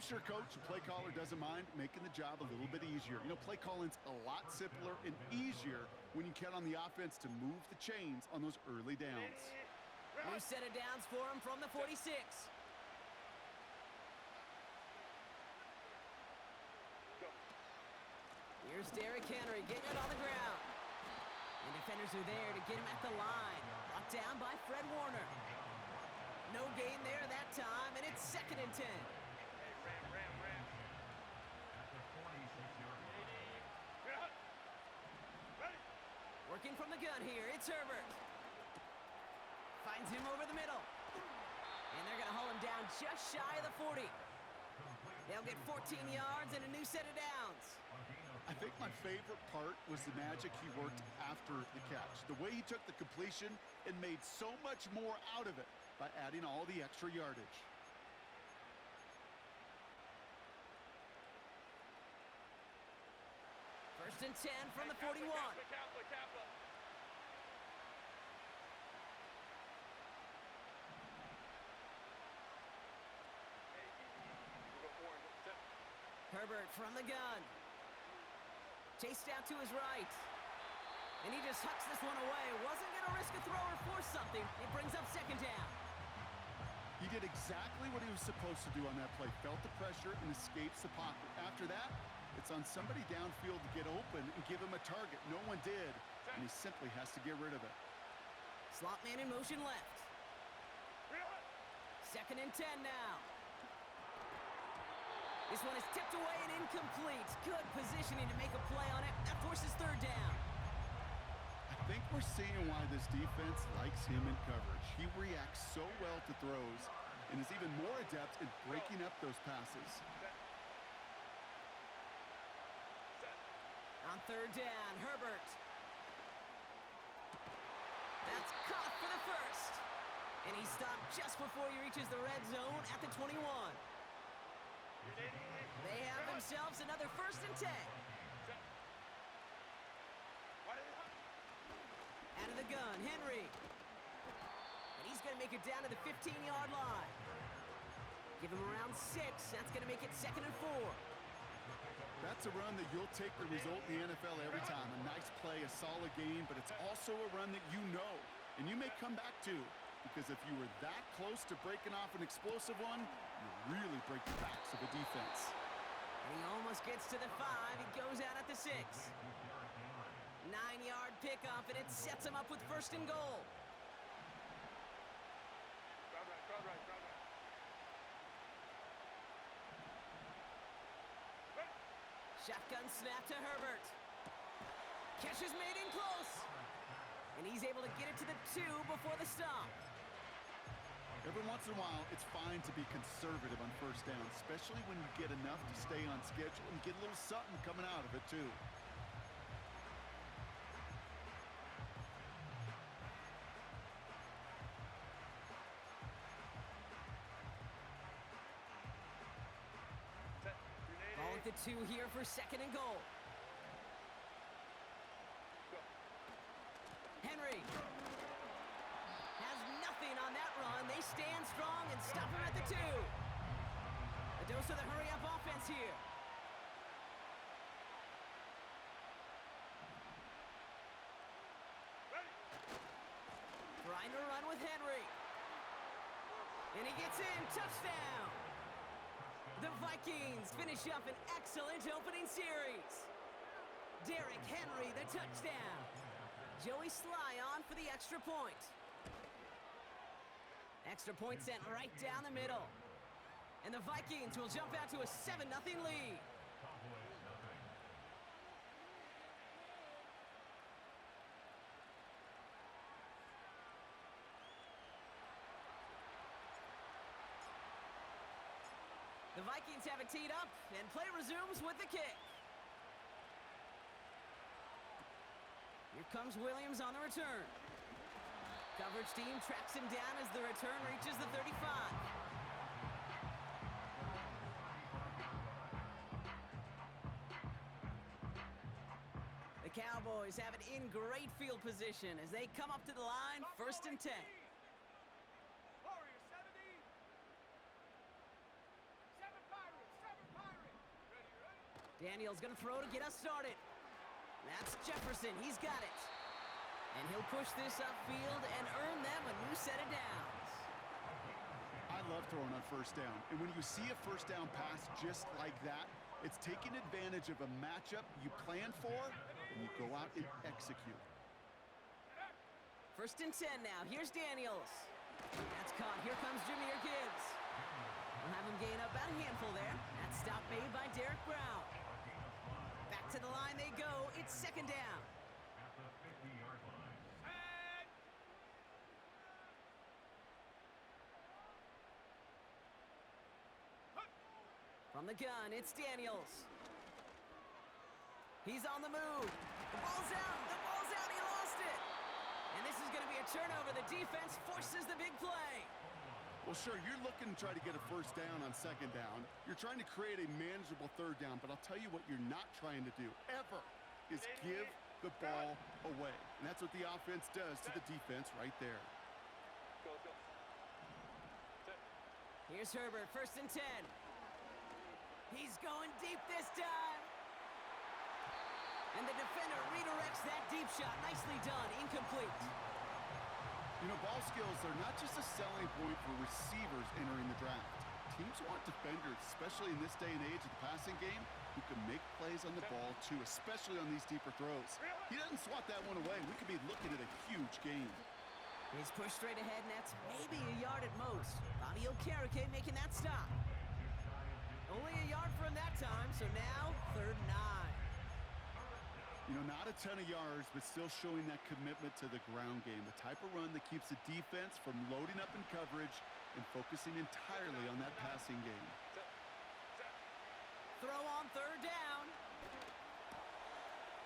sure coach and play caller doesn't mind making the job a little bit easier. You know, play calling's a lot simpler and easier when you count on the offense to move the chains on those early downs. New set of downs for him from the 46. Here's Derrick Henry getting it on the ground. And defenders are there to get him at the line. Brought down by Fred Warner. No gain there that time, and it's 2nd and 10. Ram. Working from the gun here, it's Herbert. Finds him over the middle. And they're going to haul him down just shy of the 40. They'll get 14 yards and a new set of downs. I think my favorite part was the magic he worked after the catch. The way he took the completion and made so much more out of it by adding all the extra yardage. First and 10 from the 41. Herbert from the gun. Chased out to his right. And he just hucks this one away. Wasn't going to risk a throw or force something. It brings up 2nd down. He did exactly what he was supposed to do on that play. Felt the pressure and escapes the pocket. After that, it's on somebody downfield to get open and give him a target. No one did, and he simply has to get rid of it. Slot man in motion left. 2nd and 10 now. This one is tipped away and incomplete. Good positioning to make a play on it. That forces 3rd down. I think we're seeing why this defense likes him in coverage. He reacts so well to throws and is even more adept at breaking up those passes. On 3rd down, Herbert. That's caught for the first. And he stopped just before he reaches the red zone at the 21. They have themselves another 1st and 10. Out of the gun, Henry. And he's going to make it down to the 15-yard line. Give him around 6. That's going to make it 2nd and 4. That's a run that you'll take the result in the NFL every time. A nice play, a solid game, but it's also a run that you know and you may come back to. Because if you were that close to breaking off an explosive one, you really break the backs of the defense. And he almost gets to the 5. He goes out at the 6. 9-yard pickup, and it sets him up with 1st and goal. Crowd right. Shotgun snap to Herbert. Catch is made in close. And he's able to get it to the 2 before the stop. Every once in a while, it's fine to be conservative on 1st down, especially when you get enough to stay on schedule and get a little something coming out of it, too. Ball at the 2 here for 2nd and goal. Henry has nothing on that run. They stand strong and stop him at the 2. A dose of the hurry-up offense here. Trying to run with Henry. And he gets in. Touchdown. The Vikings finish up an excellent opening series. Derrick Henry, the touchdown. Joey Sly on for the extra point. Extra point sent right down the middle. And the Vikings will jump out to a 7-0 lead. The Vikings have it teed up, and play resumes with the kick. Here comes Williams on the return. Coverage team tracks him down as the return reaches the 35. The Cowboys have it in great field position as they come up to the line, 1st and 10. Warriors 70. 7 Pirates Daniel's going to throw to get us started. That's Jefferson. He's got it. And he'll push this upfield and earn them a new set of downs. I love throwing on first down. And when you see a first down pass just like that, it's taking advantage of a matchup you plan for, and you go out and execute. First and 10 now. Here's Daniels. That's caught. Here comes Jahmyr Gibbs. We'll have him gain up about a handful there. That stop made by Derek Brown. Back to the line they go. It's second down. From the gun, it's Daniels. He's on the move. The ball's out. The ball's out. He lost it. And this is going to be a turnover. The defense forces the big play. Well, sure, you're looking to try to get a first down on second down. You're trying to create a manageable third down, but I'll tell you what you're not trying to do, ever, is give the ball away. And that's what the offense does to the defense right there. Go, go. Here's Herbert, first and 10. He's going deep this time. And the defender redirects that deep shot. Nicely done, incomplete. You know, ball skills are not just a selling point for receivers entering the draft. Teams want defenders, especially in this day and age of the passing game, who can make plays on the ball too, especially on these deeper throws. He doesn't swat that one away. We could be looking at a huge game. He's pushed straight ahead, and that's maybe a yard at most. Bobby Okereke making that stop. Only a yard for him that time, so now 3rd and 9. You know, not a ton of yards, but still showing that commitment to the ground game. The type of run that keeps the defense from loading up in coverage and focusing entirely on that passing game. Throw on 3rd down.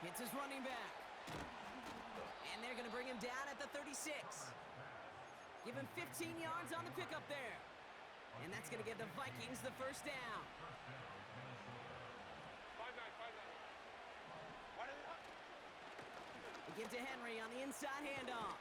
Hits his running back. And they're going to bring him down at the 36. Give him 15 yards on the pickup there. And that's going to give the Vikings the first down. 5-9, 5-9. Give to Henry on the inside handoff.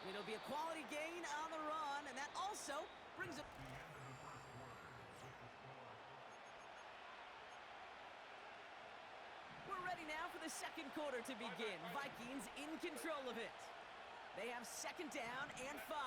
It'll be a quality gain on the run, and that also brings it. We're ready now for the second quarter to begin. Vikings in control of it. They have second down and 5.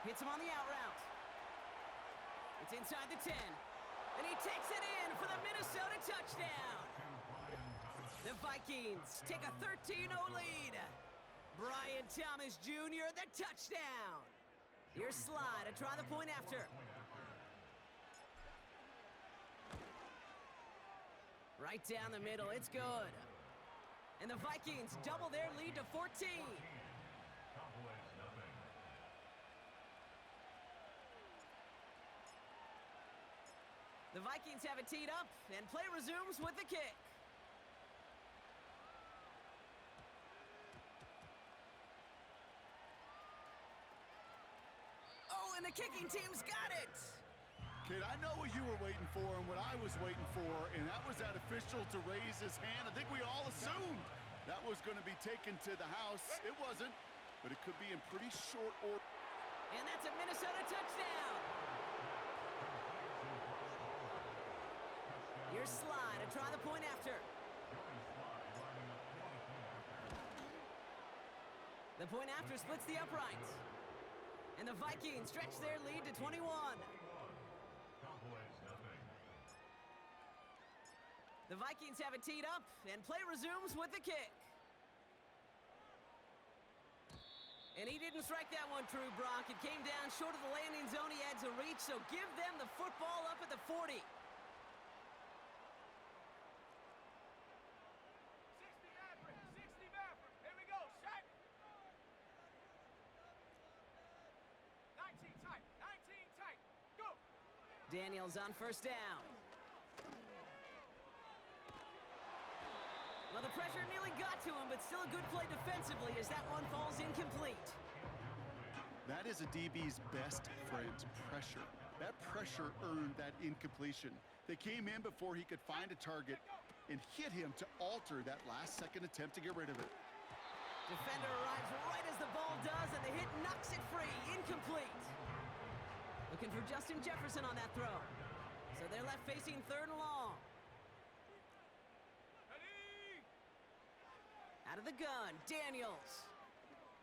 Hits him on the out route. It's inside the 10. And he takes it in for the Minnesota touchdown. The Vikings take a 13-0 lead. Brian Thomas Jr., the touchdown. Here's Slide to try the point after. Right down the middle, it's good. And the Vikings double their lead to 14. The Vikings have it teed up, and play resumes with the kick. Oh, and the kicking team's got it! Kid, I know what you were waiting for and what I was waiting for, and that was that official to raise his hand. I think we all assumed that was going to be taken to the house. It wasn't, but it could be in pretty short order. And that's a Minnesota touchdown! Here's Slide to try the point after. The point after splits the uprights. And the Vikings stretch their lead to 21. The Vikings have it teed up, and play resumes with the kick. And he didn't strike that one true, Brock. It came down short of the landing zone he had to reach, so give them the football up at the 40. 60 Maverick, 60 Maverick. Here we go, shot. 19 tight, 19 tight. Go. Daniels on first down. Well, the pressure nearly got to him, but still a good play defensively as that one falls incomplete. That is a DB's best friend, pressure. That pressure earned that incompletion. They came in before he could find a target and hit him to alter that last-second attempt to get rid of it. Defender arrives right as the ball does, and the hit knocks it free. Incomplete. Looking for Justin Jefferson on that throw. So they're left facing 3rd and long. Ready? Out of the gun, Daniels.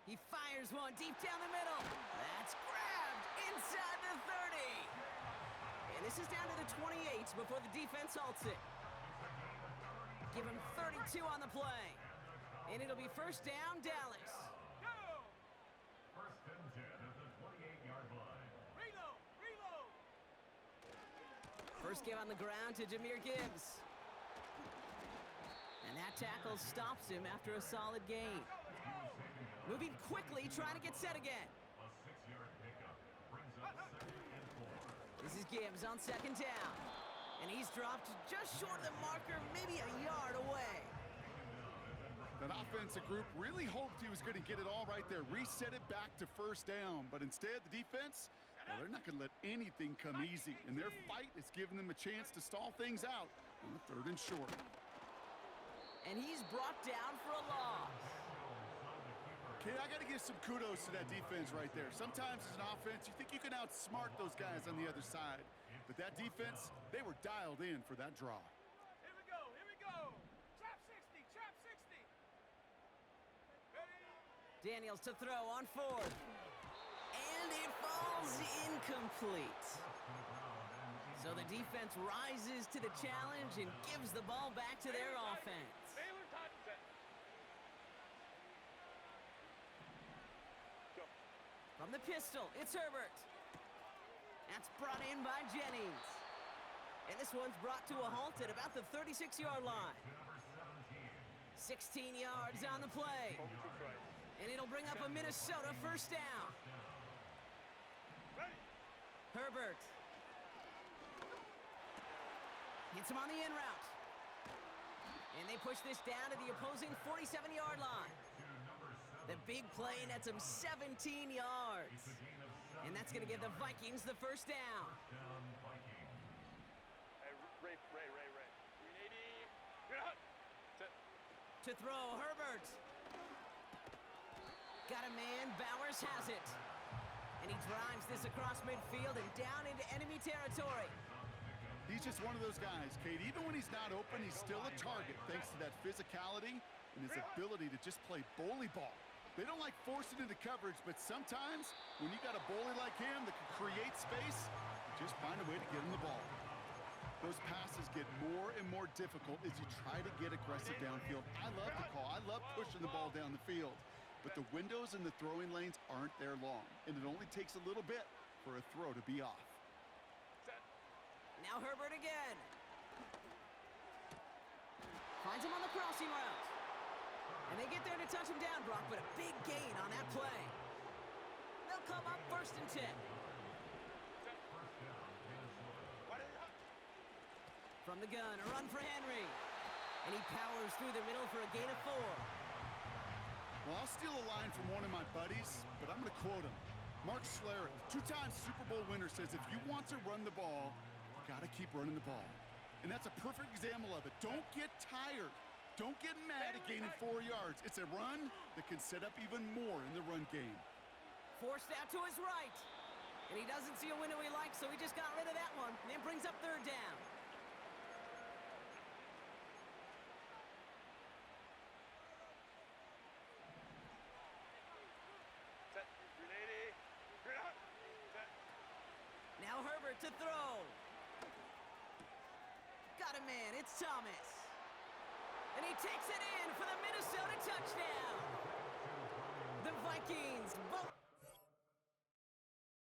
He fires one deep down the middle. That's grabbed inside the 30. And this is down to the 28 before the defense halts it. Give him 32 on the play. And it'll be 1st down, Dallas. Go! 1st and 10 at the 28-yard line. Reload! Reload! First give on the ground to Jahmyr Gibbs. And that tackle stops him after a solid gain. Moving quickly, trying to get set again. A 6-yard pickup brings up 2nd and 4. This is Gibbs on 2nd down. And he's dropped just short of the marker, maybe a yard away. That offensive group really hoped he was going to get it all right there, reset it back to 1st down. But instead, the defense, well, they're not going to let anything come easy. And their fight is giving them a chance to stall things out on the 3rd and short. And he's brought down for a loss. Okay, I got to give some kudos to that defense right there. Sometimes as an offense, you think you can outsmart those guys on the other side. But that defense, they were dialed in for that draw. Here we go! Here we go! Trap 60! Trap 60! Ready? Daniels to throw on 4th. And it falls incomplete. So the defense rises to the challenge and gives the ball back to their offense. Baylor time set. Go. From the pistol, it's Herbert. That's brought in by Jennings. And this one's brought to a halt at about the 36-yard line. 16 yards on the play. And it'll bring up a Minnesota 1st down. Ready? Herbert. Hits him on the in route. And they push this down to the opposing 47-yard line. The big play nets him 17 yards. And that's going to give the Vikings the 1st down. Hey, Ray. 380. Good hut. Set. To throw, Herbert. Got a man, Bowers has it. And he drives this across midfield and down into enemy territory. He's just one of those guys, Kate. Even when he's not open, he's still a target thanks to that physicality and his ability to just play bully ball. They don't like forcing into coverage, but sometimes when you got a bully like him that can create space, just find a way to get him the ball. Those passes get more and more difficult as you try to get aggressive downfield. I love the call. I love pushing the ball down the field. But the windows in the throwing lanes aren't there long, and it only takes a little bit for a throw to be off. Set. Now Herbert again. Finds him on the crossing route. And they get there to touch him down, Brock, but a big gain on that play. They'll come up 1st and 10. From the gun, a run for Henry. And he powers through the middle for a gain of 4. Well, I'll steal a line from one of my buddies, but I'm going to quote him. Mark Schlereth, 2-time Super Bowl winner, says if you want to run the ball, you got to keep running the ball. And that's a perfect example of it. Don't get tired. Don't get mad at gaining 4 yards. It's a run that can set up even more in the run game. Forced out to his right. And he doesn't see a window he likes, so he just got rid of that one. And it brings up 3rd down. Set. 380. Good hut. Set. Now Herbert to throw. Got a man, it's Thomas. And he takes it in for the Minnesota touchdown. The Vikings both